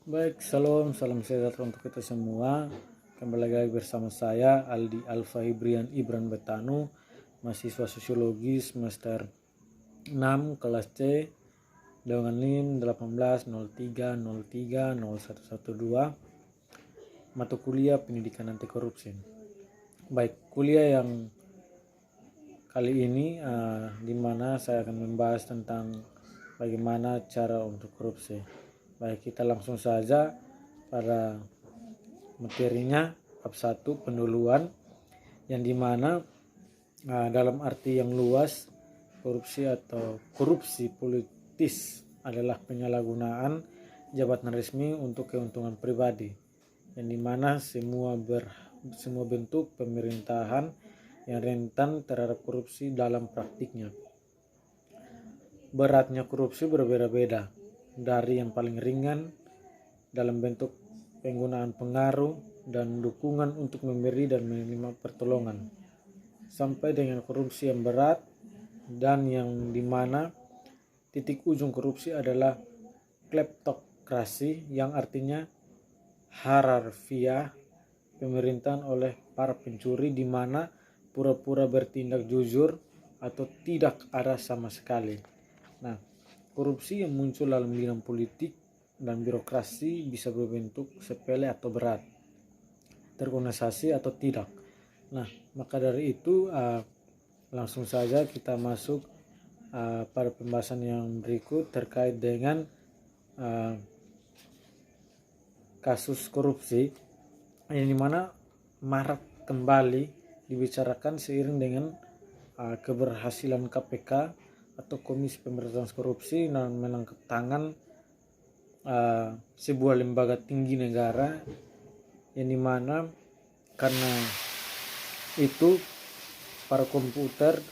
Baik, salam sejahtera untuk kita semua. Kembali lagi bersama saya Aldi Alfa Hibrian Ibran Betanu, mahasiswa sosiologi semester 6 kelas C dengan NIM 1803030112, mata kuliah pendidikan anti korupsi. Baik, kuliah yang kali ini di mana saya akan membahas tentang bagaimana cara untuk korupsi. Baik, kita langsung saja pada materinya. Bab 1, pendahuluan, yang dimana dalam arti yang luas, korupsi atau korupsi politis adalah penyalahgunaan jabatan resmi untuk keuntungan pribadi, yang dimana semua bentuk pemerintahan yang rentan terhadap korupsi dalam praktiknya. Beratnya korupsi berbeda-beda, dari yang paling ringan dalam bentuk penggunaan pengaruh dan dukungan untuk memberi dan menerima pertolongan, sampai dengan korupsi yang berat dan yang dimana titik ujung korupsi adalah kleptokrasi, yang artinya hierarkia pemerintahan oleh para pencuri, di mana pura-pura bertindak jujur atau tidak ada sama sekali. Nah, korupsi yang muncul dalam bidang politik dan birokrasi bisa berbentuk sepele atau berat, terorganisasi atau tidak. Nah, maka dari itu langsung saja kita masuk pada pembahasan yang berikut terkait dengan kasus korupsi, yang dimana marak kembali dibicarakan seiring dengan keberhasilan KPK atau Komisi Pemberantasan Korupsi dan menangkap tangan sebuah lembaga tinggi negara, yang dimana karena itu para koruptor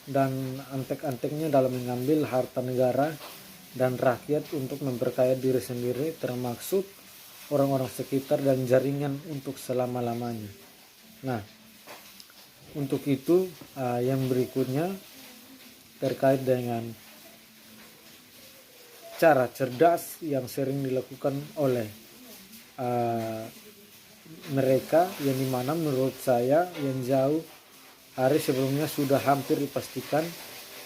dan antek-anteknya dalam mengambil harta negara dan rakyat untuk memperkaya diri sendiri, termasuk orang-orang sekitar dan jaringan untuk selama-lamanya. Nah, untuk itu yang berikutnya terkait dengan cara cerdas yang sering dilakukan oleh mereka, yang dimana menurut saya yang jauh hari sebelumnya sudah hampir dipastikan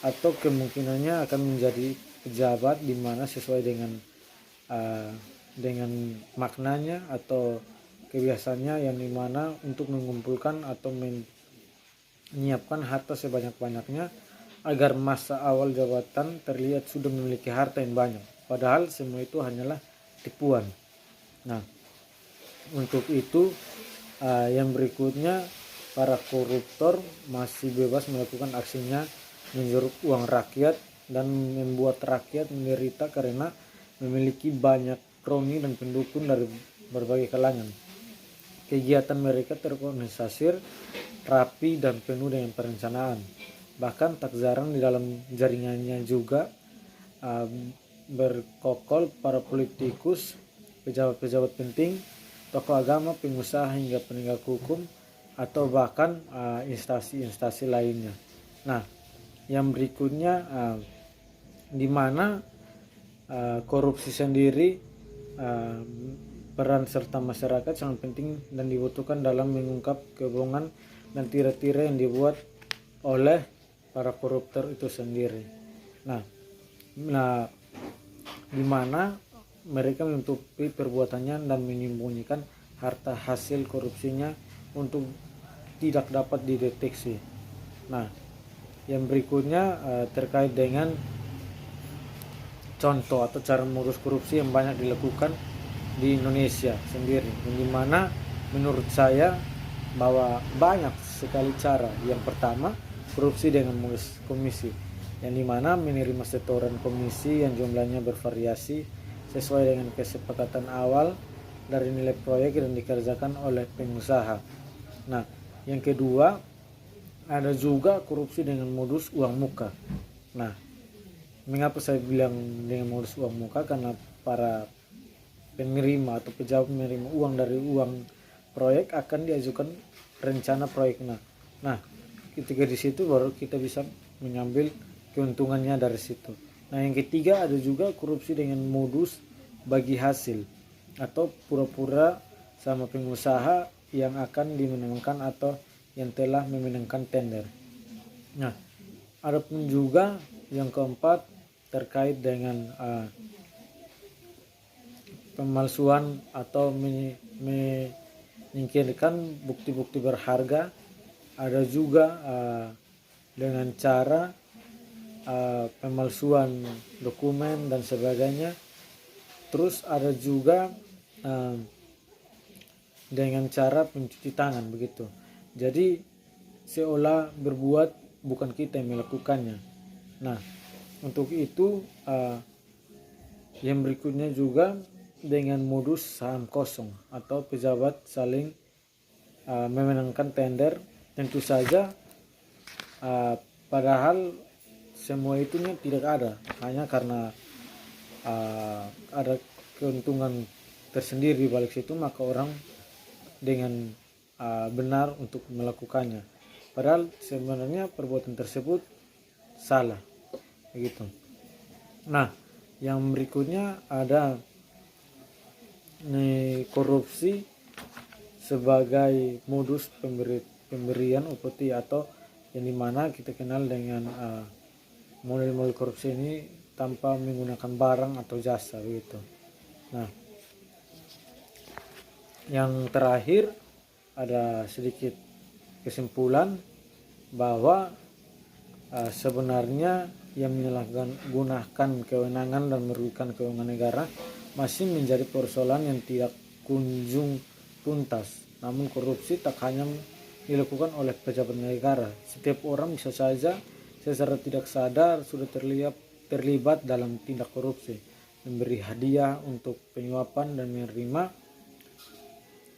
atau kemungkinannya akan menjadi pejabat, dimana sesuai dengan maknanya atau kebiasaannya, yang dimana untuk mengumpulkan atau menyiapkan harta sebanyak-banyaknya agar masa awal jabatan terlihat sudah memiliki harta yang banyak, padahal semua itu hanyalah tipuan. Nah, untuk itu yang berikutnya, para koruptor masih bebas melakukan aksinya, menjeruk uang rakyat dan membuat rakyat menderita karena memiliki banyak kroni dan pendukung dari berbagai kalangan. Kegiatan mereka terorganisir rapi dan penuh dengan perencanaan. Bahkan tak jarang di dalam jaringannya juga berkokol para politikus, pejabat-pejabat penting, tokoh agama, pengusaha hingga penegak hukum atau bahkan instansi-instansi lainnya. Nah, yang berikutnya di mana korupsi sendiri, peran serta masyarakat sangat penting dan dibutuhkan dalam mengungkap kebohongan dan tira-tira yang dibuat oleh para koruptor itu sendiri. Nah, di mana mereka menutupi perbuatannya dan menyembunyikan harta hasil korupsinya untuk tidak dapat dideteksi. Nah, yang berikutnya terkait dengan contoh atau cara modus korupsi yang banyak dilakukan di Indonesia sendiri, yang dimana menurut saya bahwa banyak sekali cara. Yang pertama, korupsi dengan modus komisi, yang dimana menerima setoran komisi yang jumlahnya bervariasi sesuai dengan kesepakatan awal dari nilai proyek yang dikerjakan oleh pengusaha. Nah, yang kedua, ada juga korupsi dengan modus uang muka. Nah, mengapa saya bilang dengan modus uang muka? Karena para penerima atau pejabat menerima uang dari uang proyek akan diajukan rencana proyeknya. Nah, ketika di situ baru kita bisa mengambil keuntungannya dari situ. Nah, yang ketiga ada juga korupsi dengan modus bagi hasil atau pura-pura sama pengusaha yang akan dimenangkan atau yang telah memenangkan tender. Nah, ada pun juga yang keempat terkait dengan pemalsuan atau menyingkirkan bukti-bukti berharga. Ada juga dengan cara pemalsuan dokumen dan sebagainya. Terus ada juga dengan cara pencuci tangan begitu. Jadi seolah berbuat bukan kita yang melakukannya. Nah, untuk itu yang berikutnya juga dengan modus saham kosong atau pejabat saling memenangkan tender. Tentu saja padahal semua itunya tidak ada, hanya karena ada keuntungan tersendiri di balik situ, maka orang dengan benar untuk melakukannya. Padahal sebenarnya perbuatan tersebut salah, begitu. Nah, yang berikutnya ada korupsi sebagai modus pemberian upeti, atau yang dimana kita kenal dengan model-model korupsi ini tanpa menggunakan barang atau jasa, begitu. Nah, yang terakhir ada sedikit kesimpulan bahwa sebenarnya yang menyalahgunakan kewenangan dan merugikan keuangan negara masih menjadi persoalan yang tidak kunjung tuntas. Namun korupsi tak hanya dilakukan oleh pejabat negara. Setiap orang bisa saja secara tidak sadar sudah terlibat dalam tindak korupsi, memberi hadiah untuk penyuapan dan menerima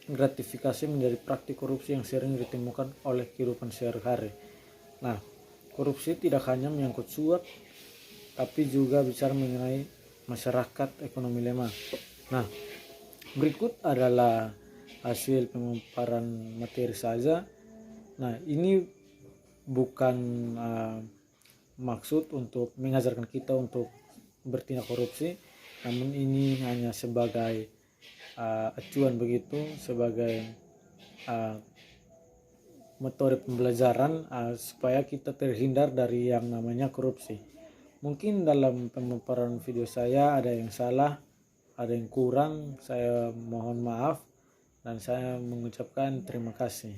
gratifikasi menjadi praktik korupsi yang sering ditemukan oleh kehidupan sehari-hari. Nah, korupsi tidak hanya menyangkut suap, tapi juga bicara mengenai masyarakat ekonomi lemah. Nah, berikut adalah hasil pemaparan materi saja. Nah, ini bukan maksud untuk mengajarkan kita untuk bertindak korupsi, namun ini hanya sebagai acuan begitu, sebagai metode pembelajaran supaya kita terhindar dari yang namanya korupsi. Mungkin dalam pemaparan video saya ada yang salah, ada yang kurang, saya mohon maaf dan saya mengucapkan terima kasih.